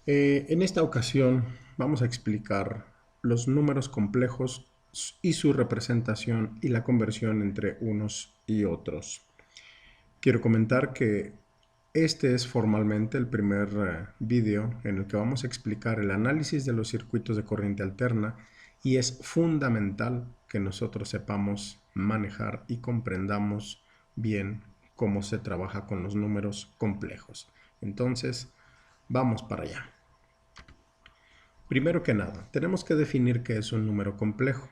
En esta ocasión vamos a explicar los números complejos y su representación y la conversión entre unos y otros. Quiero comentar que este es formalmente el primer vídeo en el que vamos a explicar el análisis de los circuitos de corriente alterna y es fundamental que nosotros sepamos manejar y comprendamos bien cómo se trabaja con los números complejos. Entonces, vamos para allá. Primero que nada, tenemos que definir qué es un número complejo.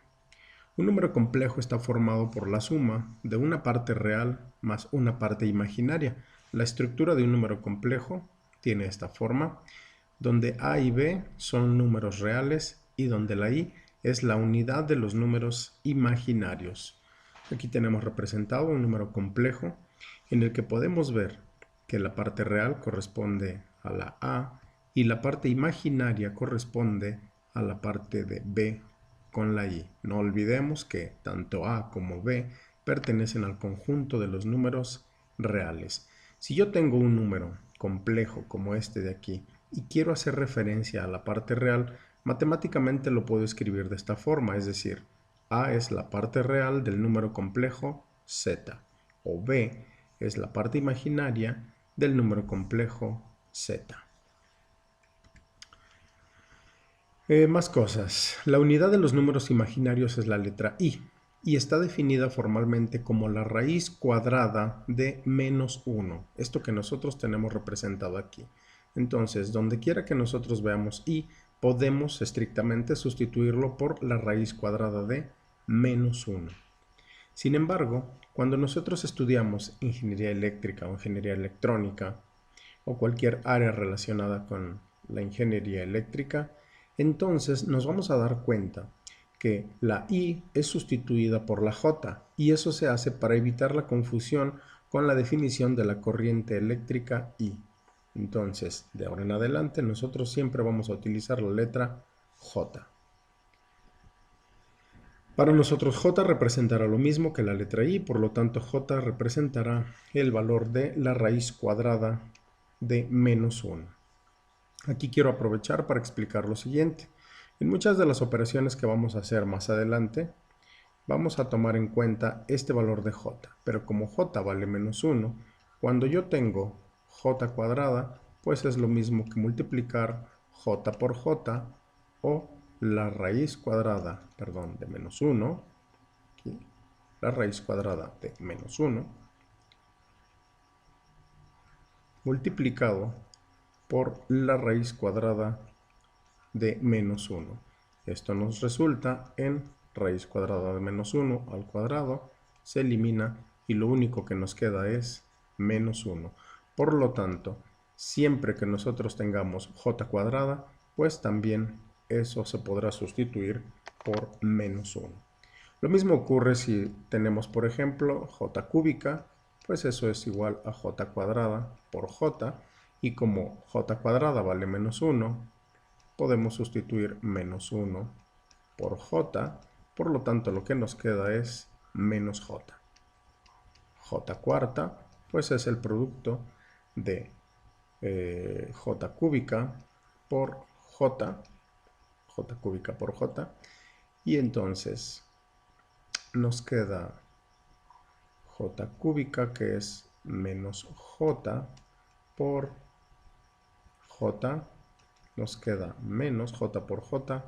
Un número complejo está formado por la suma de una parte real más una parte imaginaria. La estructura de un número complejo tiene esta forma, donde A y B son números reales y donde la I es la unidad de los números imaginarios. Aquí tenemos representado un número complejo en el que podemos ver que la parte real corresponde a la A y la parte imaginaria corresponde a la parte de B con la I. No olvidemos que tanto A como B pertenecen al conjunto de los números reales. Si yo tengo un número complejo como este de aquí y quiero hacer referencia a la parte real, matemáticamente lo puedo escribir de esta forma, es decir, A es la parte real del número complejo Z, o B es la parte imaginaria del número complejo Z. Más cosas. La unidad de los números imaginarios es la letra I y está definida formalmente como la raíz cuadrada de menos 1. Esto que nosotros tenemos representado aquí. Entonces, donde quiera que nosotros veamos I, podemos estrictamente sustituirlo por la raíz cuadrada de menos 1. Sin embargo, cuando nosotros estudiamos ingeniería eléctrica o ingeniería electrónica o cualquier área relacionada con la ingeniería eléctrica, entonces nos vamos a dar cuenta que la I es sustituida por la J y eso se hace para evitar la confusión con la definición de la corriente eléctrica I. Entonces, de ahora en adelante nosotros siempre vamos a utilizar la letra J. Para nosotros J representará lo mismo que la letra I, por lo tanto J representará el valor de la raíz cuadrada de menos 1. Aquí quiero aprovechar para explicar lo siguiente. En muchas de las operaciones que vamos a hacer más adelante, vamos a tomar en cuenta este valor de J, pero como J vale menos 1, cuando yo tengo J cuadrada, pues es lo mismo que multiplicar J por J o la raíz cuadrada, de menos 1, aquí, la raíz cuadrada de menos 1, multiplicado por la raíz cuadrada de menos 1. Esto nos resulta en raíz cuadrada de menos 1 al cuadrado, se elimina y lo único que nos queda es menos 1. Por lo tanto, siempre que nosotros tengamos j cuadrada, pues también eso se podrá sustituir por menos 1. Lo mismo ocurre si tenemos, por ejemplo, j cúbica, pues eso es igual a j cuadrada por j, y como j cuadrada vale menos 1, podemos sustituir menos 1 por j, por lo tanto lo que nos queda es menos j. J cuarta, pues es el producto de j cúbica por j, j cúbica por j, y entonces nos queda j cúbica, que es menos j por j, nos queda menos j por j,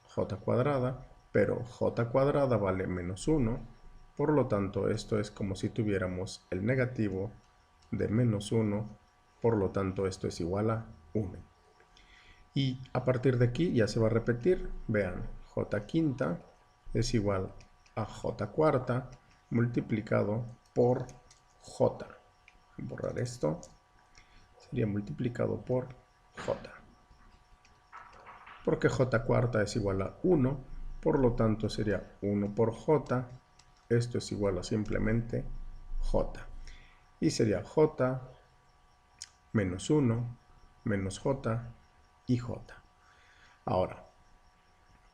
j cuadrada, pero j cuadrada vale menos 1, por lo tanto esto es como si tuviéramos el negativo de menos 1, por lo tanto esto es igual a 1. Y a partir de aquí ya se va a repetir, vean, j quinta es igual a j cuarta multiplicado por j. Borrar esto, sería multiplicado por j. Porque j cuarta es igual a 1, por lo tanto sería 1 por j, esto es igual a simplemente j. Y sería j menos 1 menos j y j. Ahora,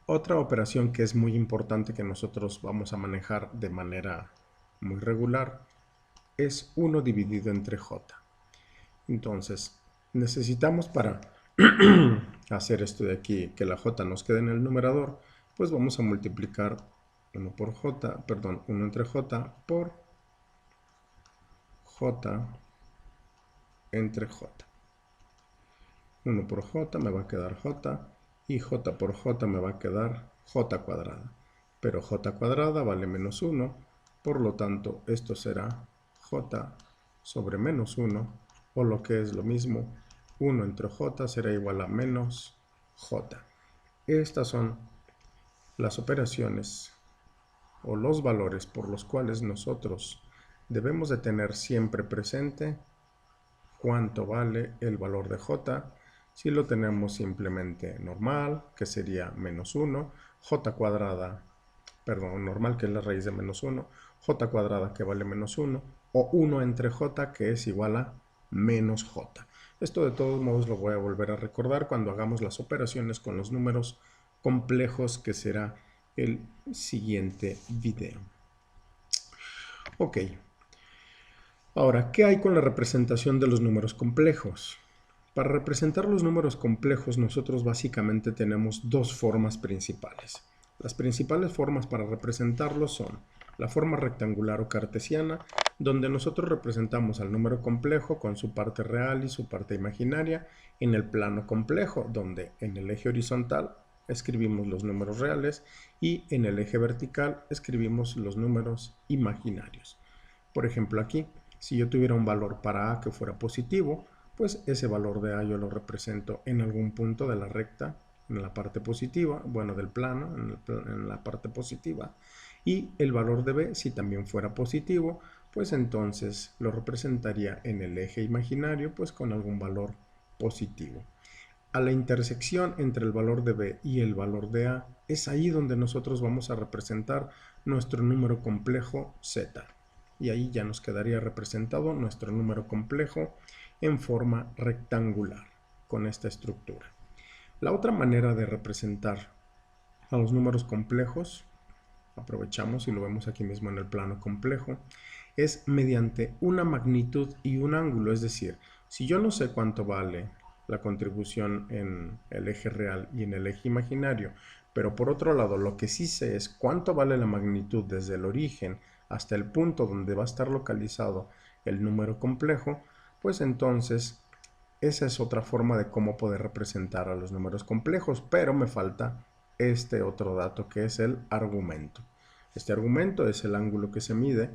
otra operación que es muy importante que nosotros vamos a manejar de manera muy regular es 1 dividido entre j. Entonces, necesitamos para hacer esto de aquí, que la j nos quede en el numerador, pues vamos a multiplicar 1 entre j por j entre j. 1 por j me va a quedar j, y j por j me va a quedar j cuadrada. Pero j cuadrada vale menos 1, por lo tanto esto será j sobre menos 1, o lo que es lo mismo, 1 entre j será igual a menos j. Estas son las operaciones o los valores por los cuales nosotros debemos de tener siempre presente cuánto vale el valor de j. Si lo tenemos simplemente normal, que sería menos 1, j cuadrada, perdón, normal, que es la raíz de menos 1, j cuadrada, que vale menos 1, o 1 entre j, que es igual a menos j. Esto de todos modos lo voy a volver a recordar cuando hagamos las operaciones con los números complejos, que será el siguiente video. Ok. Ahora, ¿qué hay con la representación de los números complejos? Para representar los números complejos, nosotros básicamente tenemos dos formas principales. Las principales formas para representarlos son la forma rectangular o cartesiana, donde nosotros representamos al número complejo con su parte real y su parte imaginaria en el plano complejo, donde en el eje horizontal escribimos los números reales y en el eje vertical escribimos los números imaginarios. Por ejemplo, aquí, si yo tuviera un valor para a que fuera positivo, pues ese valor de a yo lo represento en algún punto de la recta, en la parte positiva, bueno, del plano, en la parte positiva. Y el valor de b, si también fuera positivo, pues entonces lo representaría en el eje imaginario, pues con algún valor positivo. A la intersección entre el valor de b y el valor de a, es ahí donde nosotros vamos a representar nuestro número complejo z. Y ahí ya nos quedaría representado nuestro número complejo en forma rectangular, con esta estructura. La otra manera de representar a los números complejos, aprovechamos y lo vemos aquí mismo en el plano complejo, es mediante una magnitud y un ángulo. Es decir, si yo no sé cuánto vale la contribución en el eje real y en el eje imaginario, pero por otro lado lo que sí sé es cuánto vale la magnitud desde el origen hasta el punto donde va a estar localizado el número complejo, pues entonces esa es otra forma de cómo poder representar a los números complejos, pero me falta este otro dato, que es el argumento. Este argumento es el ángulo que se mide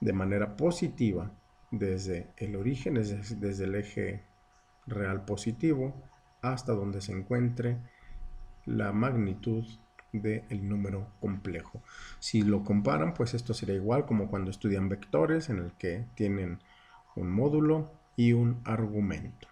de manera positiva desde el origen, desde el eje real positivo, hasta donde se encuentre la magnitud del número complejo. Si lo comparan, pues esto sería igual como cuando estudian vectores, en el que tienen un módulo y un argumento.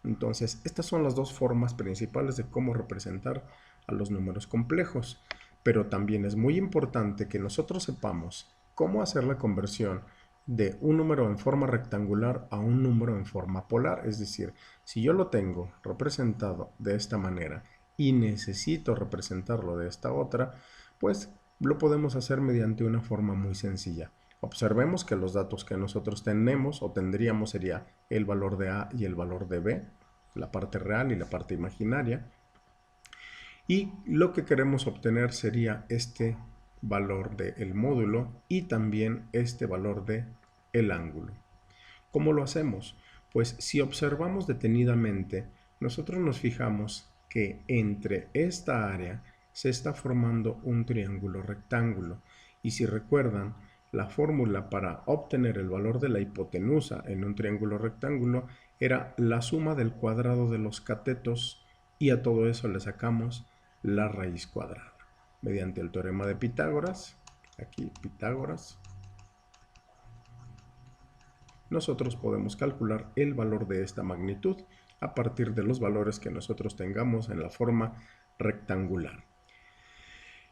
Entonces, estas son las dos formas principales de cómo representar a los números complejos. Pero también es muy importante que nosotros sepamos cómo hacer la conversión de un número en forma rectangular a un número en forma polar. Es decir, si yo lo tengo representado de esta manera y necesito representarlo de esta otra, pues lo podemos hacer mediante una forma muy sencilla. Observemos que los datos que nosotros tenemos o tendríamos sería el valor de a y el valor de b, la parte real y la parte imaginaria. Y lo que queremos obtener sería este valor del módulo y también este valor del ángulo. ¿Cómo lo hacemos? Pues si observamos detenidamente, nosotros nos fijamos que entre esta área se está formando un triángulo rectángulo. Y si recuerdan, la fórmula para obtener el valor de la hipotenusa en un triángulo rectángulo era la suma del cuadrado de los catetos, y a todo eso le sacamos la raíz cuadrada. Mediante el teorema de Pitágoras, aquí Pitágoras, nosotros podemos calcular el valor de esta magnitud a partir de los valores que nosotros tengamos en la forma rectangular.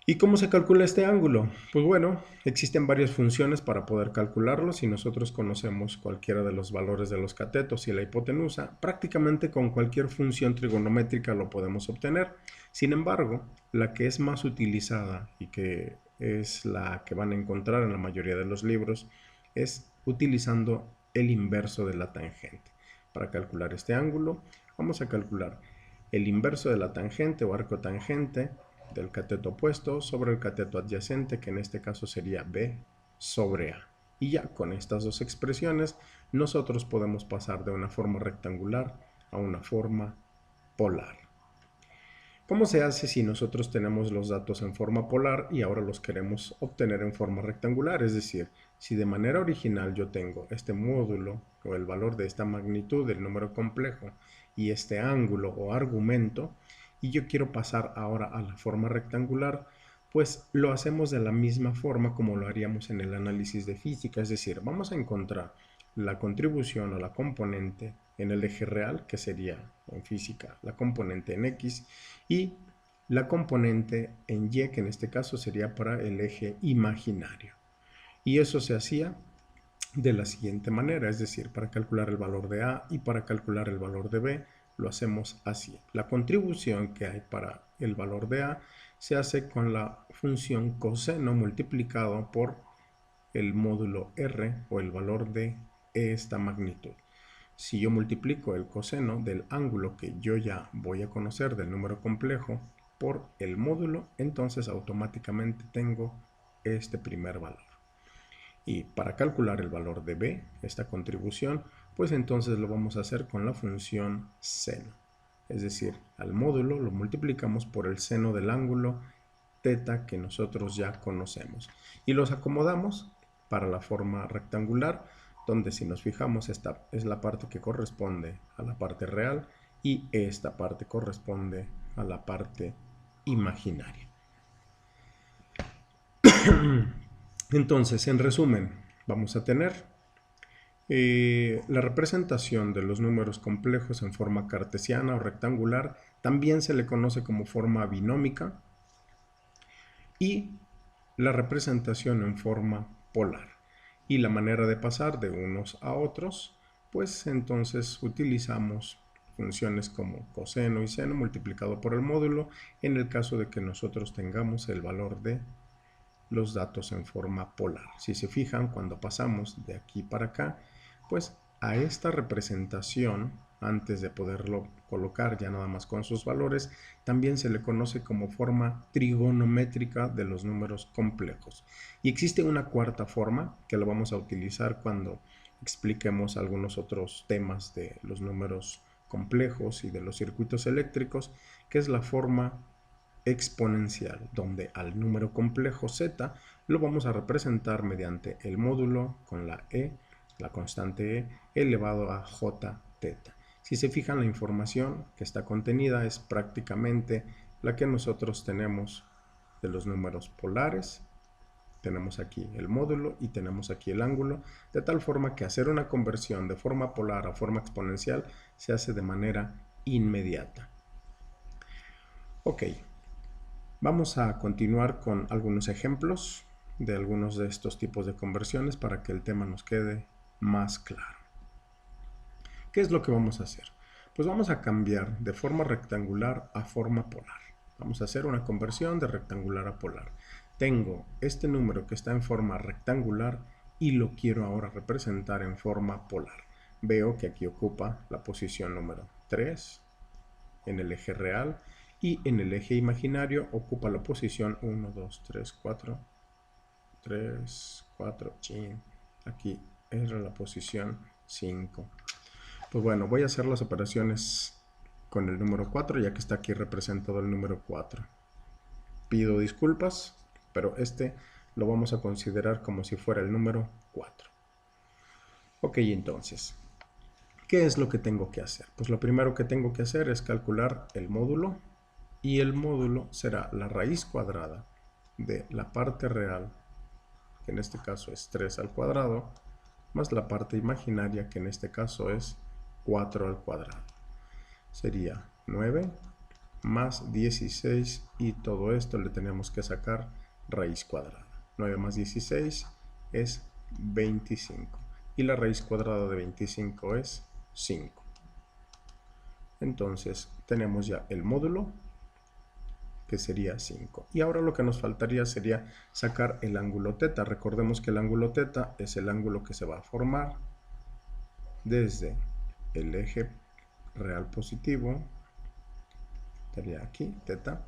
¿Y cómo se calcula este ángulo? Pues bueno, existen varias funciones para poder calcularlo. Si nosotros conocemos cualquiera de los valores de los catetos y la hipotenusa, prácticamente con cualquier función trigonométrica lo podemos obtener. Sin embargo, la que es más utilizada y que es la que van a encontrar en la mayoría de los libros es utilizando el inverso de la tangente. Para calcular este ángulo, vamos a calcular el inverso de la tangente o arco tangente del cateto opuesto sobre el cateto adyacente, que en este caso sería B sobre A. Y ya con estas dos expresiones nosotros podemos pasar de una forma rectangular a una forma polar. ¿Cómo se hace si nosotros tenemos los datos en forma polar y ahora los queremos obtener en forma rectangular? Es decir, si de manera original yo tengo este módulo o el valor de esta magnitud del número complejo y este ángulo o argumento, y yo quiero pasar ahora a la forma rectangular, pues lo hacemos de la misma forma como lo haríamos en el análisis de física. Es decir, vamos a encontrar la contribución o la componente en el eje real, que sería en física la componente en X, y la componente en Y, que en este caso sería para el eje imaginario. Y eso se hacía de la siguiente manera, es decir, para calcular el valor de A y para calcular el valor de B, lo hacemos así. La contribución que hay para el valor de A se hace con la función coseno multiplicado por el módulo R o el valor de esta magnitud. Si yo multiplico el coseno del ángulo que yo ya voy a conocer del número complejo por el módulo, entonces automáticamente tengo este primer valor. Y para calcular el valor de B, esta contribución, pues entonces lo vamos a hacer con la función seno. Es decir, al módulo lo multiplicamos por el seno del ángulo θ que nosotros ya conocemos. Y los acomodamos para la forma rectangular, donde si nos fijamos esta es la parte que corresponde a la parte real y esta parte corresponde a la parte imaginaria. Entonces, en resumen, vamos a tener la representación de los números complejos en forma cartesiana o rectangular, también se le conoce como forma binómica, y la representación en forma polar. Y la manera de pasar de unos a otros, pues entonces utilizamos funciones como coseno y seno multiplicado por el módulo en el caso de que nosotros tengamos el valor de los datos en forma polar. Si se fijan, cuando pasamos de aquí para acá, pues a esta representación, antes de poderlo colocar ya nada más con sus valores, también se le conoce como forma trigonométrica de los números complejos. Y existe una cuarta forma que lo vamos a utilizar cuando expliquemos algunos otros temas de los números complejos y de los circuitos eléctricos, que es la forma exponencial, donde al número complejo z lo vamos a representar mediante el módulo con la la constante elevado a j θ. Si se fijan, la información que está contenida es prácticamente la que nosotros tenemos de los números polares. Tenemos aquí el módulo y tenemos aquí el ángulo, de tal forma que hacer una conversión de forma polar a forma exponencial se hace de manera inmediata. Ok. Vamos a continuar con algunos ejemplos de algunos de estos tipos de conversiones para que el tema nos quede más claro. ¿Qué es lo que vamos a hacer? Pues vamos a cambiar de forma rectangular a forma polar. Vamos a hacer una conversión de rectangular a polar. Tengo este número que está en forma rectangular y lo quiero ahora representar en forma polar. Veo que aquí ocupa la posición número 3 en el eje real y en el eje imaginario ocupa la posición 1, 2, 3, 4, 3, 4, aquí era la posición 5. Pues bueno, voy a hacer las operaciones con el número 4, ya que está aquí representado el número 4. Pido disculpas, pero este lo vamos a considerar como si fuera el número 4. Ok, entonces, ¿qué es lo que tengo que hacer? Pues lo primero que tengo que hacer es calcular el módulo, y el módulo será la raíz cuadrada de la parte real, que en este caso es 3 al cuadrado, más la parte imaginaria, que en este caso es 4 al cuadrado. Sería 9 más 16 y todo esto le tenemos que sacar raíz cuadrada. 9 más 16 es 25 y la raíz cuadrada de 25 es 5. Entonces tenemos ya el módulo, que sería 5. Y ahora lo que nos faltaría sería sacar el ángulo θ. Recordemos que el ángulo θ es el ángulo que se va a formar desde el eje real positivo Sería aquí, teta.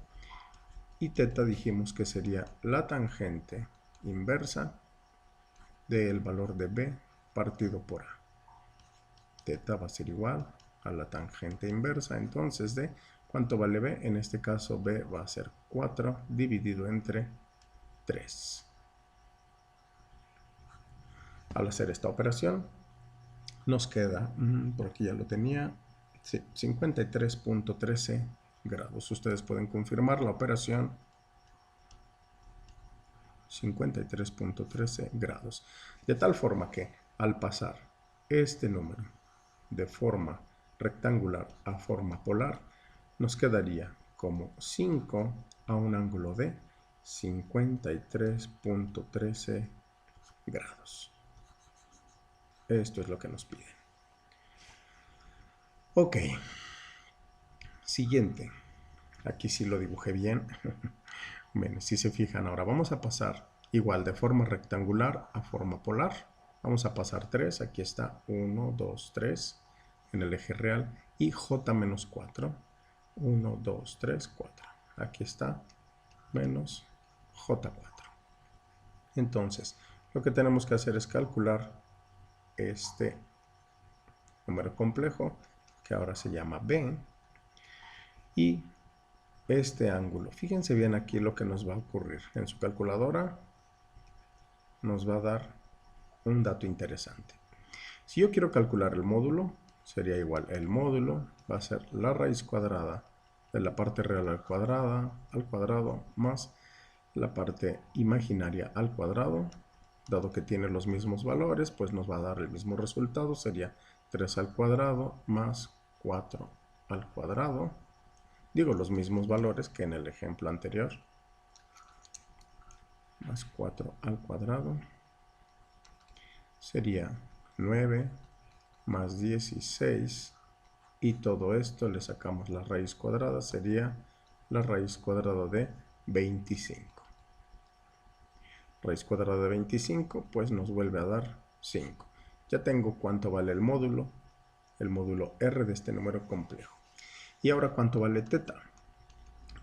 Y teta dijimos que sería la tangente inversa del valor de b partido por a. Teta va a ser igual a la tangente inversa, entonces, de ¿cuánto vale b? En este caso b va a ser 4 dividido entre 3. Al hacer esta operación, nos queda, por aquí ya lo tenía, sí, 53.13 grados. Ustedes pueden confirmar la operación. 53.13 grados. De tal forma que al pasar este número de forma rectangular a forma polar, nos quedaría como 5 a un ángulo de 53.13 grados. Esto es lo que nos piden. Ok. Siguiente. Aquí sí lo dibujé bien. Bien, si se fijan, ahora vamos a pasar igual de forma rectangular a forma polar. Vamos a pasar 3, aquí está 1, 2, 3 en el eje real y j menos 4. 1, 2, 3, 4. Aquí está menos j4. Entonces, lo que tenemos que hacer es calcular este número complejo, que ahora se llama b, y este ángulo. Fíjense bien aquí lo que nos va a ocurrir. En su calculadora nos va a dar un dato interesante. Si yo quiero calcular el módulo, sería igual. El módulo va a ser la raíz cuadrada de la parte real al cuadrado más la parte imaginaria al cuadrado. Dado que tiene los mismos valores, pues nos va a dar el mismo resultado. Sería 3 al cuadrado más 4 al cuadrado. Digo los mismos valores que en el ejemplo anterior. Más 4 al cuadrado. Sería 9 más 16. Y todo esto le sacamos la raíz cuadrada. Sería la raíz cuadrada de 25. Raíz cuadrada de 25, pues nos vuelve a dar 5. Ya tengo cuánto vale el módulo R de este número complejo. Y ahora, ¿cuánto vale teta?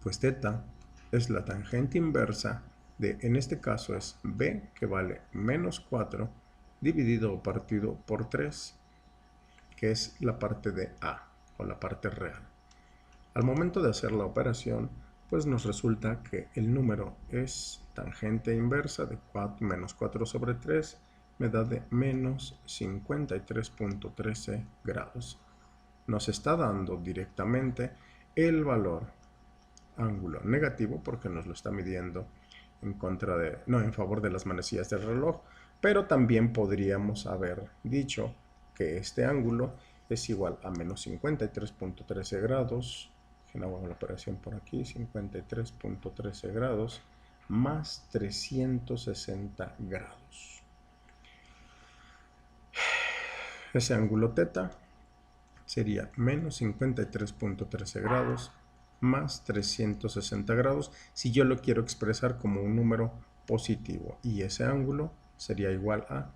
Pues teta es la tangente inversa de, en este caso es b, que vale menos 4, dividido o partido por 3, que es la parte de a, o la parte real. Al momento de hacer la operación, pues nos resulta que el número es tangente inversa de menos 4 sobre 3, me da de menos 53.13 grados. Nos está dando directamente el valor ángulo negativo, porque nos lo está midiendo en favor de las manecillas del reloj, pero también podríamos haber dicho que este ángulo es igual a menos 53.13 grados. Hago la operación por aquí, 53.13 grados más 360 grados. Ese ángulo teta sería menos 53.13 grados más 360 grados si yo lo quiero expresar como un número positivo, y ese ángulo sería igual a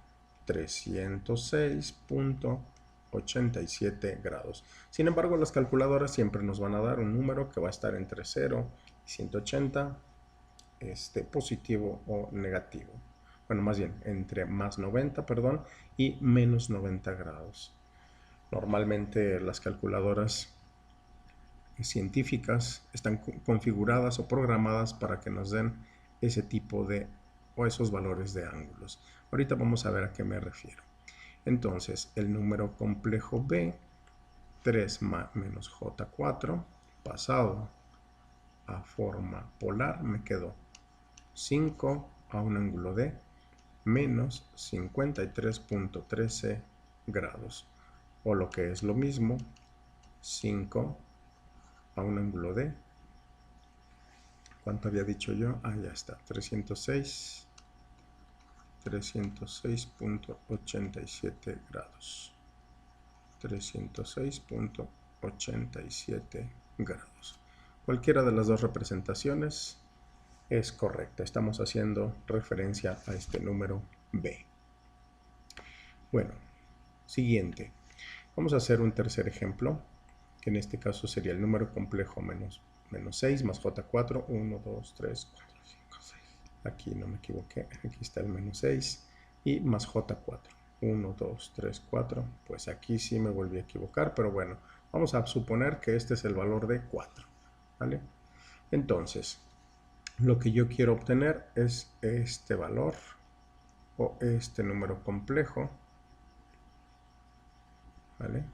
306.87 grados. Sin embargo, las calculadoras siempre nos van a dar un número que va a estar entre 0 y 180, positivo o negativo. Bueno, más bien, entre más 90, perdón, y menos 90 grados. Normalmente las calculadoras científicas están configuradas o programadas para que nos den ese tipo de o esos valores de ángulos. Ahorita vamos a ver a qué me refiero. Entonces, el número complejo b, 3 menos j4, pasado a forma polar, me quedó 5 a un ángulo de menos 53.13 grados. O lo que es lo mismo, 5 a un ángulo de, ¿cuánto había dicho yo? Ya está, 306.87 grados. 306.87 grados. Cualquiera de las dos representaciones es correcta. Estamos haciendo referencia a este número b. Bueno, siguiente. Vamos a hacer un tercer ejemplo. que en este caso sería el número complejo menos 6 más j4, 1, 2, 3, 4, 5, 6. Aquí no me equivoqué, aquí está el menos 6 y más j4, 1, 2, 3, 4. Pues aquí sí me volví a equivocar, pero bueno, vamos a suponer que este es el valor de 4, ¿vale? Entonces, lo que yo quiero obtener es este valor o este número complejo, ¿vale?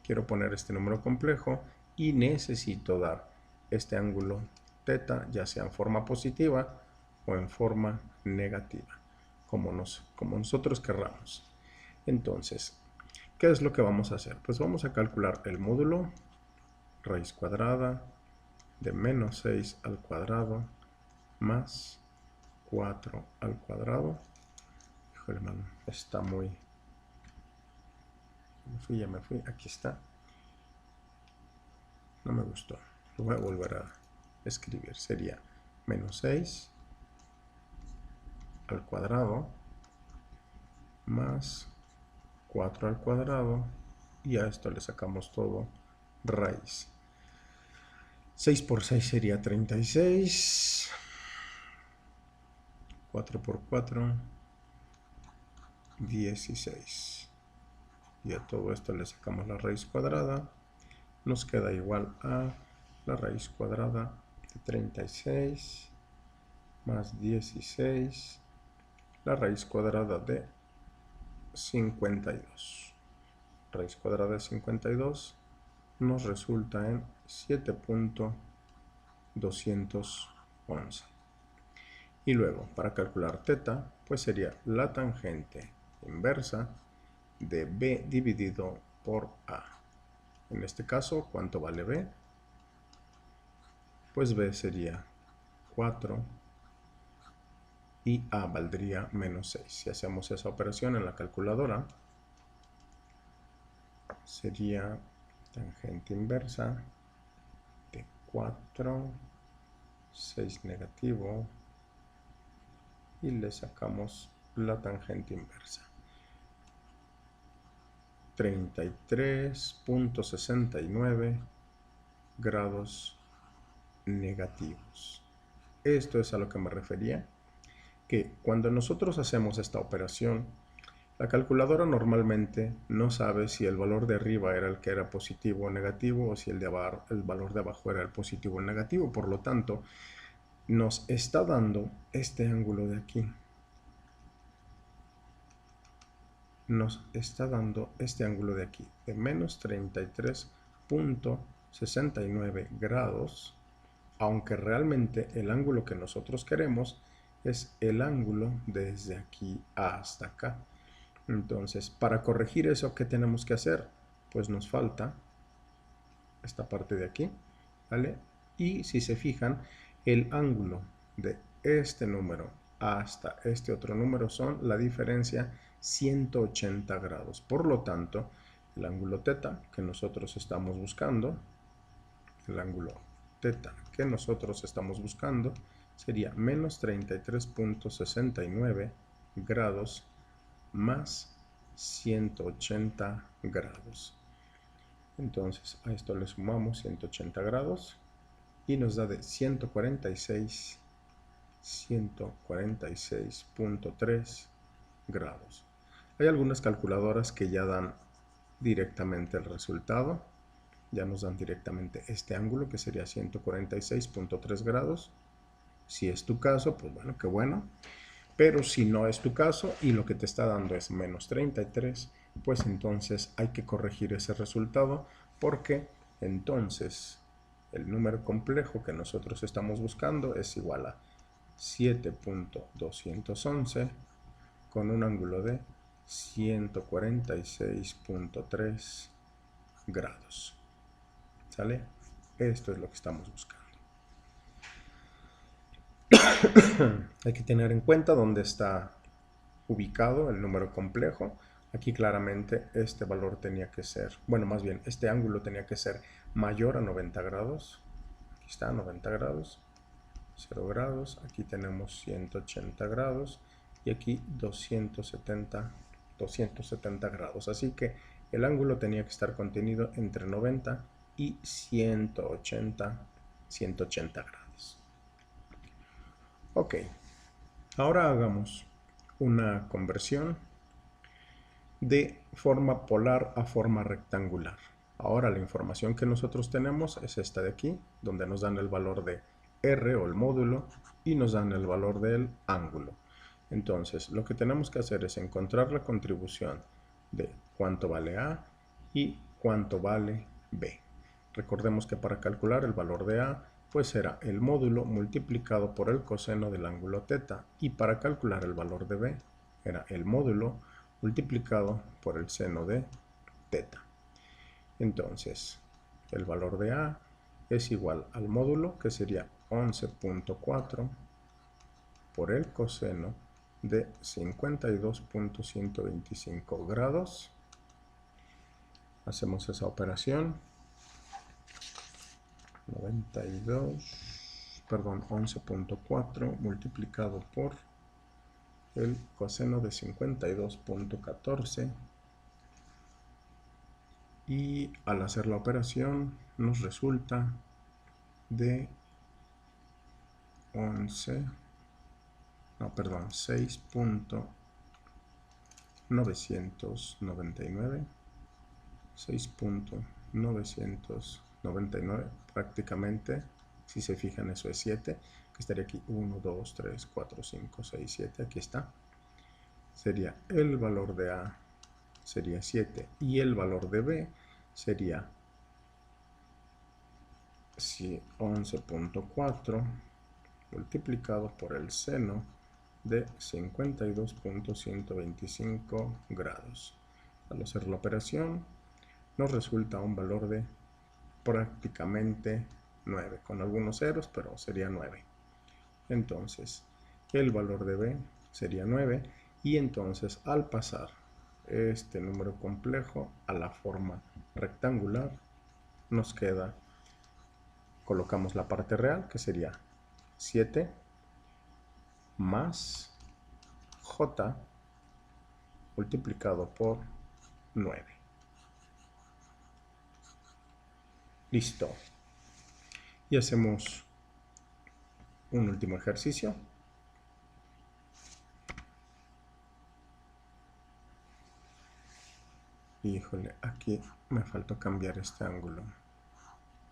Quiero poner este número complejo y necesito dar este ángulo θ, ya sea en forma positiva o en forma negativa, como nosotros querramos. Entonces, ¿qué es lo que vamos a hacer? Pues vamos a calcular el módulo raíz cuadrada de menos 6 al cuadrado más 4 al cuadrado. Híjole, mano, está muy... ya me fui, aquí está. No me gustó. Lo voy a volver a escribir. Sería menos 6 al cuadrado más 4 al cuadrado, y a esto le sacamos todo raíz. 6 por 6 sería 36. 4 por 4, 16. Y a todo esto le sacamos la raíz cuadrada. Nos queda igual a la raíz cuadrada de 36 más 16, la raíz cuadrada de 52. Raíz cuadrada de 52 nos resulta en 7.211. Y luego, para calcular θ, pues sería la tangente inversa de b dividido por a. En este caso, ¿cuánto vale b? Pues b sería 4 y a valdría menos 6. Si hacemos esa operación en la calculadora, sería tangente inversa de 4, 6 negativo, y le sacamos la tangente inversa. 33.69 grados negativos. Esto es a lo que me refería, que cuando nosotros hacemos esta operación, la calculadora normalmente no sabe si el valor de arriba era el que era positivo o negativo, o si el valor de abajo era el positivo o el negativo. Por lo tanto, nos está dando este ángulo de aquí. Nos está dando este ángulo de aquí, de menos 33.69 grados, aunque realmente el ángulo que nosotros queremos es el ángulo desde aquí hasta acá. Entonces, para corregir eso, ¿qué tenemos que hacer? Pues nos falta esta parte de aquí, ¿vale? Y si se fijan, el ángulo de este número hasta este otro número son la diferencia 180 grados. Por lo tanto, el ángulo θ que nosotros estamos buscando, sería menos 33.69 grados más 180 grados. Entonces a esto le sumamos 180 grados y nos da de 146.3 grados. Hay algunas calculadoras que ya dan directamente el resultado, ya nos dan directamente este ángulo, que sería 146.3 grados. Si es tu caso, pues bueno, qué bueno. Pero si no es tu caso y lo que te está dando es menos 33, pues entonces hay que corregir ese resultado, porque entonces el número complejo que nosotros estamos buscando es igual a 7.211 con un ángulo de 146.3 grados. ¿Sale? Esto es lo que estamos buscando. Hay que tener en cuenta dónde está ubicado el número complejo. Aquí claramente este valor tenía que ser, bueno, más bien este ángulo tenía que ser mayor a 90 grados. Aquí está, 90 grados, 0 grados. Aquí tenemos 180 grados y aquí 270 grados. Así que el ángulo tenía que estar contenido entre 90 y 180 grados. Ok, ahora hagamos una conversión de forma polar a forma rectangular. Ahora la información que nosotros tenemos es esta de aquí, donde nos dan el valor de R o el módulo y nos dan el valor del ángulo. Entonces, lo que tenemos que hacer es encontrar la contribución de cuánto vale A y cuánto vale B. Recordemos que para calcular el valor de A, pues será el módulo multiplicado por el coseno del ángulo θ, y para calcular el valor de B, era el módulo multiplicado por el seno de θ. Entonces, el valor de A es igual al módulo, que sería 11.4 por el coseno de 52.125 grados. Hacemos esa operación. 11.4 multiplicado por el coseno de 52.14, y al hacer la operación nos resulta de 6.999, prácticamente, si se fijan eso es 7, que estaría aquí 1, 2, 3, 4, 5, 6, 7, aquí está. Sería el valor de A, sería 7, y el valor de B sería 11.4 multiplicado por el seno de 52.125 grados. Al hacer la operación nos resulta un valor de prácticamente 9, con algunos ceros, pero sería 9. Entonces, el valor de B sería 9, y entonces al pasar este número complejo a la forma rectangular, nos queda, colocamos la parte real, que sería 7 más J multiplicado por 9. Listo. Y hacemos un último ejercicio. Híjole, aquí me faltó cambiar este ángulo.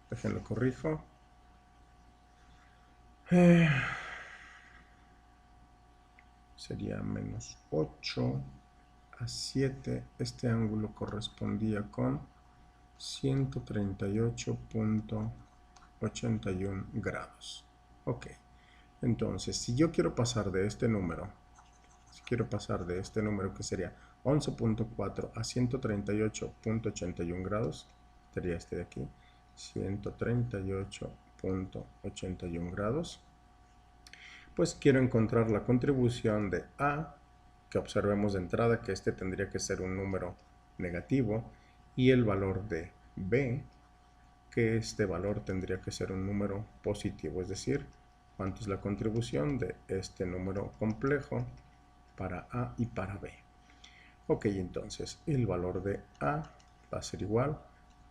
Déjenlo corrijo. Sería menos 8 a 7. Este ángulo correspondía con 138.81 grados. Ok. Entonces, si yo quiero pasar de este número, que sería 11.4 a 138.81 grados, sería este de aquí, 138.81 grados, pues quiero encontrar la contribución de A, que observemos de entrada que este tendría que ser un número negativo, y el valor de B, que este valor tendría que ser un número positivo, es decir, cuánto es la contribución de este número complejo para A y para B. Ok, entonces el valor de A va a ser igual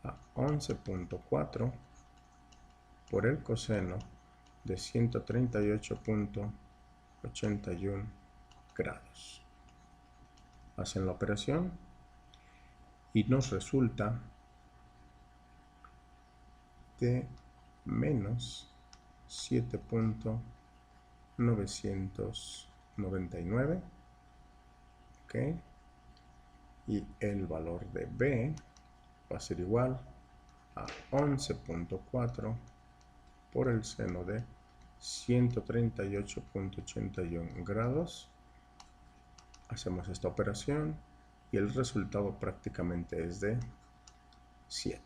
a 11.4 por el coseno de 138.81 grados. Hacen la operación y nos resulta de menos 7.999. Ok, y el valor de B va a ser igual a 11.4 por el seno de 138.81 grados. Hacemos esta operación y el resultado prácticamente es de 7.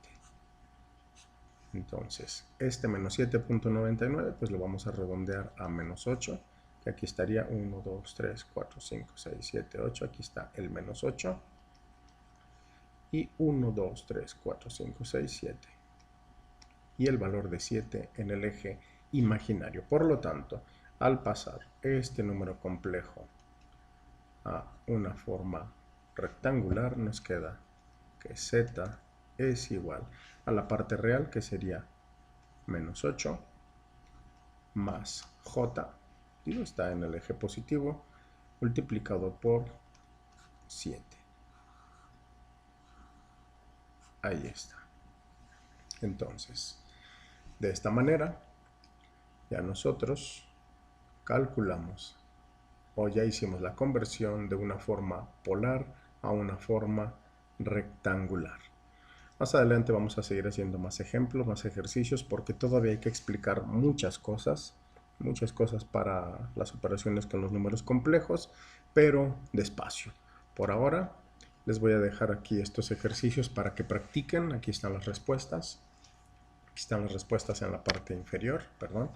Entonces, este menos 7.99, pues lo vamos a redondear a menos 8, que aquí estaría 1, 2, 3, 4, 5, 6, 7, 8. Aquí está el menos 8. Y 1, 2, 3, 4, 5, 6, 7. Y el valor de 7 en el eje imaginario. Por lo tanto, al pasar este número complejo a una forma rectangular, nos queda que z es igual a la parte real, que sería menos 8 más j, digo, está en el eje positivo, multiplicado por 7. Ahí está. Entonces, de esta manera, ya nosotros calculamos o ya hicimos la conversión de una forma polar a una forma rectangular. Más adelante vamos a seguir haciendo más ejemplos, más ejercicios, porque todavía hay que explicar muchas cosas para las operaciones con los números complejos, pero despacio. Por ahora les voy a dejar aquí estos ejercicios para que practiquen. Aquí están las respuestas. Aquí están las respuestas en la parte inferior, perdón.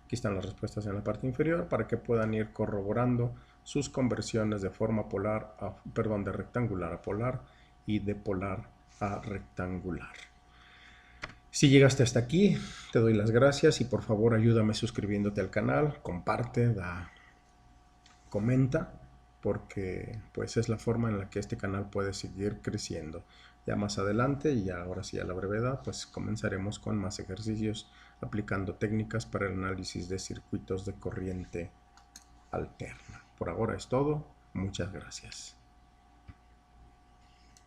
Aquí están las respuestas en la parte inferior para que puedan ir corroborando sus conversiones de forma polar de rectangular a polar y de polar a rectangular. Si llegaste hasta aquí, te doy las gracias y por favor ayúdame suscribiéndote al canal, comparte, comenta, porque pues es la forma en la que este canal puede seguir creciendo. Ya más adelante, y ahora sí a la brevedad, pues comenzaremos con más ejercicios aplicando técnicas para el análisis de circuitos de corriente alterna. Por ahora es todo. Muchas gracias.